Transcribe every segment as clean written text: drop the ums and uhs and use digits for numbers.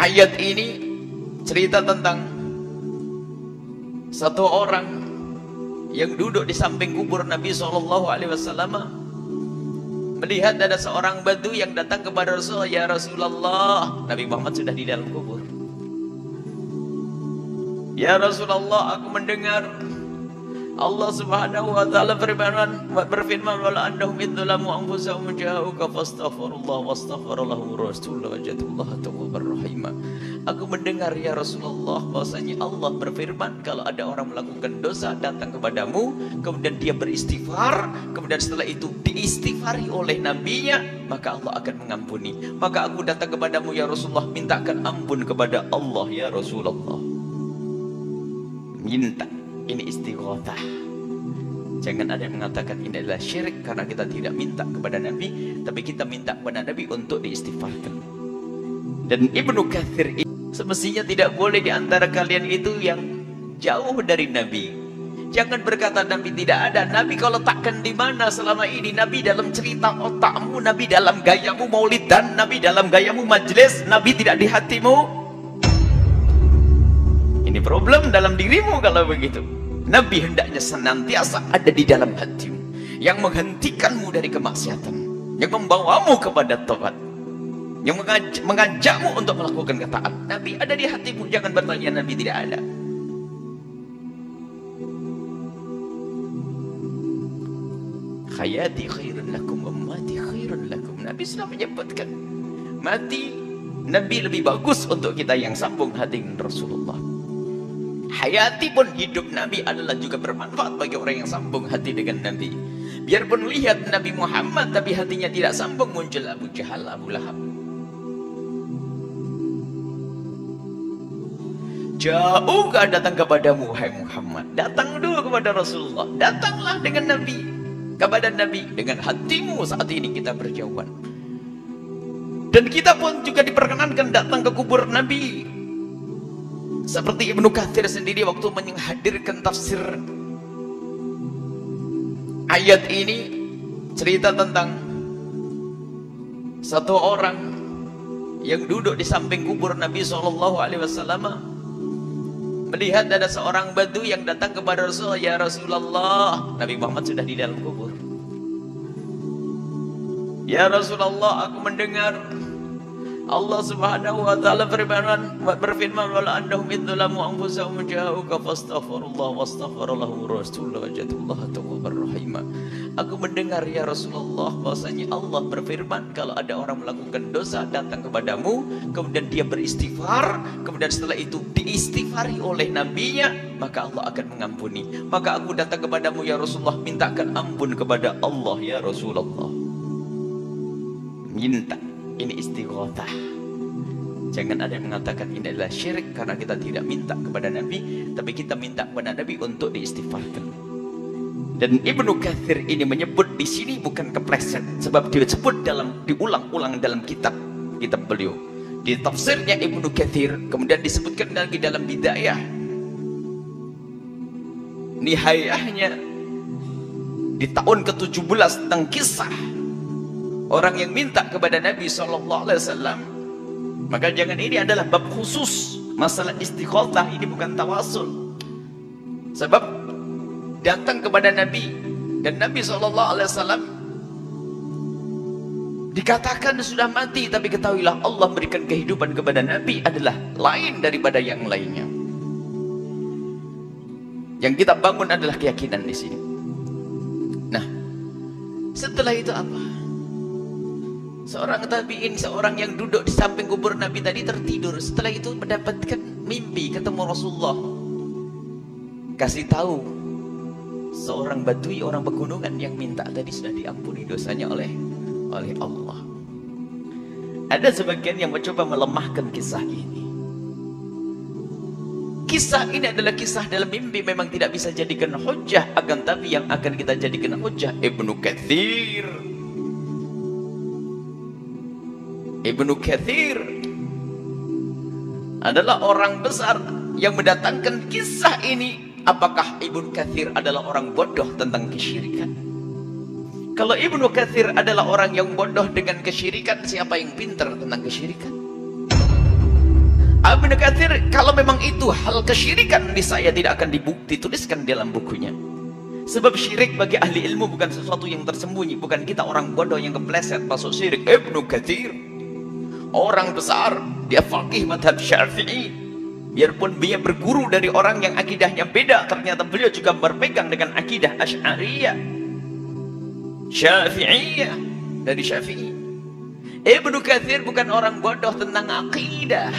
Ayat ini cerita tentang satu orang yang duduk di samping kubur Nabi SAW, melihat ada seorang badu yang datang kepada Rasulullah. Ya Rasulullah, Nabi Muhammad sudah di dalam kubur. Ya Rasulullah, aku mendengar Allah Subhanahu wa taala berfirman wala annahum idzalamu anfusahum ja'uka fastaghfirullah wastaghfarallahu rasulullah wajadullah tawwabar rahim. Aku mendengar ya Rasulullah bahwasanya Allah berfirman, kalau ada orang melakukan dosa datang kepadamu, kemudian dia beristighfar, kemudian setelah itu diistighfari oleh nabinya, maka Allah akan mengampuni. Maka aku datang kepadamu ya Rasulullah, mintakan ampun kepada Allah ya Rasulullah. Minta. Ini istighatsah. Jangan ada yang mengatakan ini adalah syirik karena kita tidak minta kepada Nabi, tapi kita minta kepada Nabi untuk diistighfarkan. Dan Ibnu Katsir semestinya tidak boleh di antara kalian itu yang jauh dari Nabi. Jangan berkata Nabi tidak ada. Nabi kau letakkan di mana selama ini? Nabi dalam cerita otakmu, Nabi dalam gayamu maulidan, Nabi dalam gayamu majlis, Nabi tidak di hatimu. Ini problem dalam dirimu kalau begitu. Nabi hendaknya senantiasa ada di dalam hatimu, yang menghentikanmu dari kemaksiatan, yang membawamu kepada taat, yang mengajakmu untuk melakukan ketaatan. Nabi ada di hatimu. Jangan bertanya Nabi tidak ada. Hayati khairun lakum wa mati khairun lakum. Nabi sudah menyebutkan mati Nabi lebih bagus untuk kita yang sambung hati dengan Rasulullah. Hayati pun hidup Nabi adalah juga bermanfaat bagi orang yang sambung hati dengan Nabi. Biarpun lihat Nabi Muhammad tapi hatinya tidak sambung, muncul Abu Jahal, Abu Lahab. Jauhkah datang kepadamu hai Muhammad? Datang dulu kepada Rasulullah. Datanglah dengan Nabi, kepada Nabi dengan hatimu. Saat ini kita berjauhan, dan kita pun juga diperkenankan datang ke kubur Nabi. Seperti Ibnu Katsir sendiri waktu menghadirkan tafsir ayat ini, cerita tentang satu orang yang duduk di samping kubur Nabi SAW, melihat ada seorang badu yang datang kepada Rasulullah. Ya Rasulullah, Nabi Muhammad sudah di dalam kubur. Ya Rasulullah, aku mendengar Allah Subhanahu wa taala berfirman wala annahum idzalamu anfusahum ja'uka fastaghfirullah wastaghfarallahu rasulullah wajadullah tawwabar rahim. Aku mendengar ya Rasulullah bahwasanya Allah berfirman, kalau ada orang melakukan dosa datang kepadamu, kemudian dia beristighfar, kemudian setelah itu diistighfari oleh nabinya, maka Allah akan mengampuni. Maka aku datang kepadamu ya Rasulullah, mintakan ampun kepada Allah ya Rasulullah. Minta. Ini istighatsah. Jangan ada yang mengatakan ini adalah syirik karena kita tidak minta kepada Nabi, tapi kita minta kepada Nabi untuk diistighfarkan. Dan Ibnu Katsir ini menyebut di sini bukan kepleset, sebab disebut diulang-ulang dalam kitab beliau. Di tafsirnya Ibnu Katsir kemudian disebutkan lagi dalam Bidayah, nihayahnya di tahun ke-17 tentang kisah orang yang minta kepada Nabi SAW. Maka jangan, ini adalah bab khusus masalah istighatsah, ini bukan tawasul. Sebab datang kepada Nabi dan Nabi SAW dikatakan sudah mati, tapi ketahuilah Allah berikan kehidupan kepada Nabi adalah lain daripada yang lainnya. Yang kita bangun adalah keyakinan di sini. Nah, setelah itu apa? Seorang tabi'in, seorang yang duduk di samping kubur Nabi tadi tertidur. Setelah itu mendapatkan mimpi, ketemu Rasulullah. Kasih tahu seorang badui, orang pegunungan yang minta tadi sudah diampuni dosanya oleh Allah. Ada sebagian yang mencoba melemahkan kisah ini. Kisah ini adalah kisah dalam mimpi, memang tidak bisa jadikan hujjah, akan tapi yang akan kita jadikan hujjah Ibnu Katsir. Ibnu Katsir adalah orang besar yang mendatangkan kisah ini. Apakah Ibnu Katsir adalah orang bodoh tentang kesyirikan? Kalau Ibnu Katsir adalah orang yang bodoh dengan kesyirikan, siapa yang pintar tentang kesyirikan? Ibnu Katsir, kalau memang itu hal kesyirikan, niscaya tidak akan dituliskan dalam bukunya. Sebab syirik bagi ahli ilmu bukan sesuatu yang tersembunyi, bukan kita orang bodoh yang kepleset masuk syirik. Ibnu Katsir orang besar, dia faqih madhab Syafi'i, biarpun dia berguru dari orang yang akidahnya beda, ternyata beliau juga berpegang dengan akidah Asy'ariyah Syafi'iyah, dari Syafi'i. Ibnu Katsir bukan orang bodoh tentang akidah.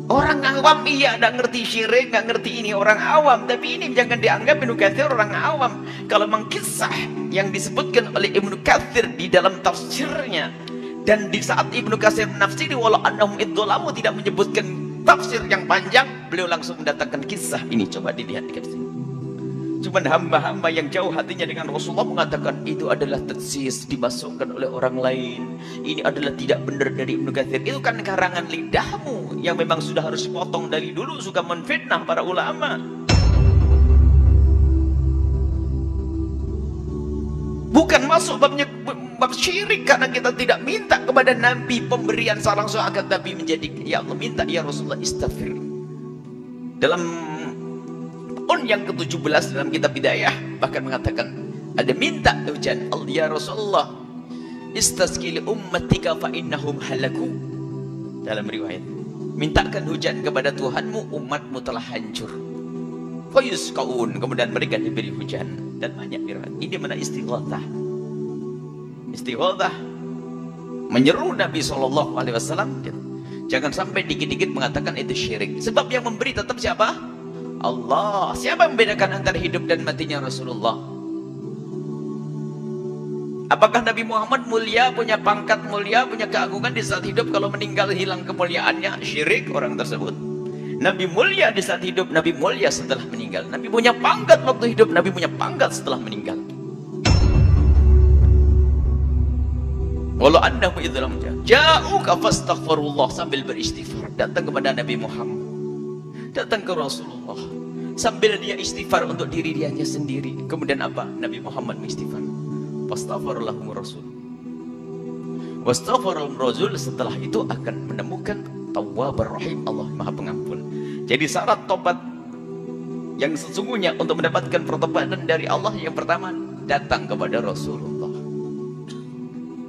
Orang awam iya tidak ngerti syirik, nggak ngerti ini orang awam, tapi ini jangan dianggap Ibnu Katsir orang awam. Kalau memang kisah yang disebutkan oleh Ibnu Katsir di dalam tafsirnya, dan di saat Ibnu Katsir menafsiri walau annahum idzalamu tidak menyebutkan tafsir yang panjang, beliau langsung mendatangkan kisah ini. Coba dilihat di sini. Cuman hamba-hamba yang jauh hatinya dengan Rasulullah mengatakan itu adalah tatsis, dimasukkan oleh orang lain, ini adalah tidak benar dari Ibnu Katsir. Itu kan karangan lidahmu yang memang sudah harus dipotong dari dulu, suka menfitnah para ulama. Bukan masuk bab syirik karena kita tidak minta kepada Nabi pemberian salah seorang, tapi menjadi ya Allah minta ya Rasulullah istaghfir. Dalam tahun yang ke-17 dalam kitab Hidayah bahkan mengatakan ada minta hujan, ya Rasulullah istasqi li ummatika fa innahum halaku. Dalam riwayat, mintakan hujan kepada Tuhanmu, umatmu telah hancur. Fa yusqaun, kemudian mereka diberi hujan. Dan banyak riwayat ini mana istighatsah. Istighatsah menyeru Nabi SAW, jangan sampai dikit-dikit mengatakan itu syirik. Sebab yang memberi tetap siapa? Allah. Siapa yang membedakan antara hidup dan matinya Rasulullah? Apakah Nabi Muhammad mulia, punya pangkat mulia, punya keagungan di saat hidup, kalau meninggal hilang kemuliaannya? Syirik orang tersebut. Nabi mulia di saat hidup, Nabi mulia setelah meninggal. Nabi punya pangkat waktu hidup, Nabi punya pangkat setelah meninggal. Walau annahu idzlam ja'uka fastaghfirullah, sambil beristighfar datang kepada Nabi Muhammad, datang ke Rasulullah sambil dia istighfar untuk diri dianya sendiri. Kemudian apa? Nabi Muhammad mengistighfar, fastaghfirullahu rasul, wastaghfirul rasul. Setelah itu akan menemukan Tawwabur Rahim, Allah Maha Pengampun. Jadi syarat tobat yang sesungguhnya untuk mendapatkan pertobatan dari Allah yang pertama datang kepada Rasulullah.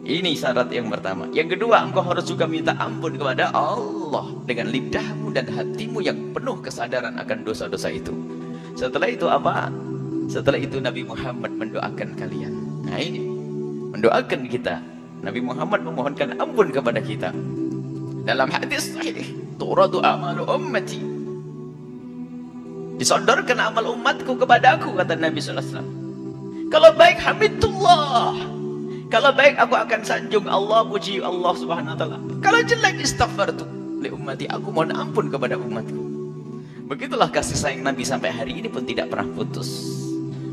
Ini syarat yang pertama. Yang kedua, engkau harus juga minta ampun kepada Allah dengan lidahmu dan hatimu yang penuh kesadaran akan dosa-dosa itu. Setelah itu apa? Setelah itu Nabi Muhammad mendoakan kalian. Nah ini, mendoakan kita. Nabi Muhammad memohonkan ampun kepada kita. Dalam hadis sahih, turadu amalu ummati, disodorkan amal umatku kepadaku, kata Nabi SAW. Kalau baik hamidullah, kalau baik aku akan sanjung Allah, puji Allah Subhanahu wa taala. Kalau jelek istaghfartu li ummati, aku mohon ampun kepada umatku. Begitulah kasih sayang Nabi sampai hari ini pun tidak pernah putus.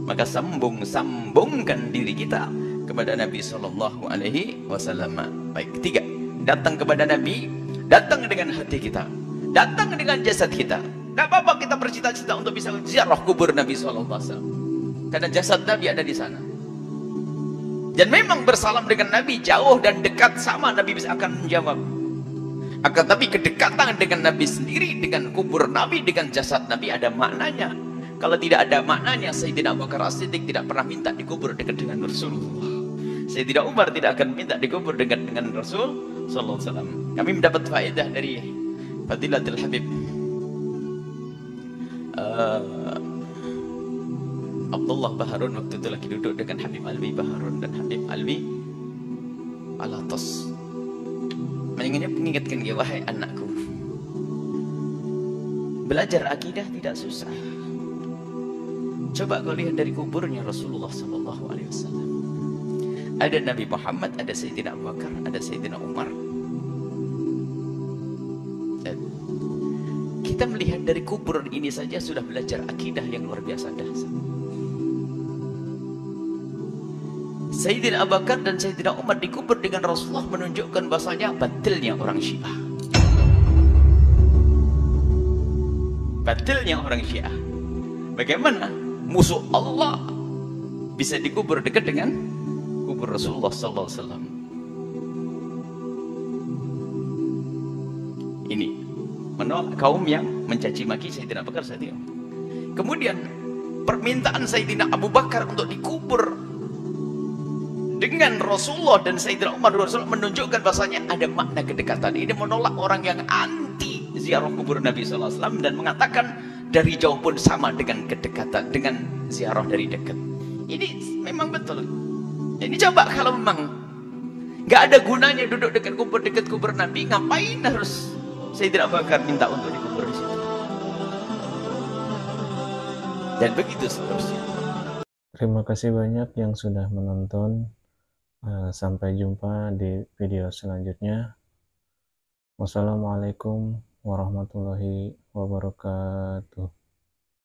Maka sambungkan diri kita kepada Nabi sallallahu alaihi wasallam. Baik, ketiga, datang kepada Nabi, datang dengan hati kita, datang dengan jasad kita. Tidak apa-apa kita bercita-cita untuk bisa ziarah kubur Nabi sallallahu alaihi wasallam, karena jasad Nabi ada di sana. Dan memang bersalam dengan Nabi jauh dan dekat sama, Nabi bisa akan menjawab. Akan tapi kedekatan dengan Nabi sendiri, dengan kubur Nabi, dengan jasad Nabi ada maknanya. Kalau tidak ada maknanya, Sayyidina Abu Bakar As-Siddiq tidak pernah minta dikubur dekat dengan Rasulullah. Sayyidina Umar tidak akan minta dikubur dekat dengan Rasul sallallahu alaihi wasallam. Kami mendapat faedah dari Fadilatul Habib Abdullah Baharun, waktu itu lagi duduk dengan Habib Alwi Baharun dan Habib Alwi Alatas, mengingatkan dia, wahai anakku, belajar akidah tidak susah. Coba kau lihat dari kuburnya Rasulullah sallallahu alaihi wasallam. Ada Nabi Muhammad, ada Sayyidina Abu Bakar, ada Sayyidina Umar. Dan kita melihat dari kubur ini saja sudah belajar akidah yang luar biasa dahsyat. Sayyidina Abu Bakar dan Sayyidina Umar dikubur dengan Rasulullah menunjukkan bahasanya batilnya orang Syiah. Batilnya orang Syiah. Bagaimana musuh Allah bisa dikubur dekat dengan kubur Rasulullah sallallahu alaihi wasallam? Ini menolak kaum yang mencaci maki Sayyidina Abu Bakar saat itu. Kemudian permintaan Sayyidina Abu Bakar untuk dikubur dengan Rasulullah dan Sayyidina Umar Rasulullah menunjukkan bahasanya ada makna kedekatan. Ini menolak orang yang anti ziarah kubur Nabi SAW dan mengatakan dari jauh pun sama dengan kedekatan, dengan ziarah dari dekat. Ini memang betul. Ini coba kalau memang nggak ada gunanya duduk dekat kubur Nabi, ngapain harus Sayyidina Abu Bakar minta untuk dikubur di situ? Dan begitu seterusnya. Terima kasih banyak yang sudah menonton. Sampai jumpa di video selanjutnya. Wassalamualaikum warahmatullahi wabarakatuh.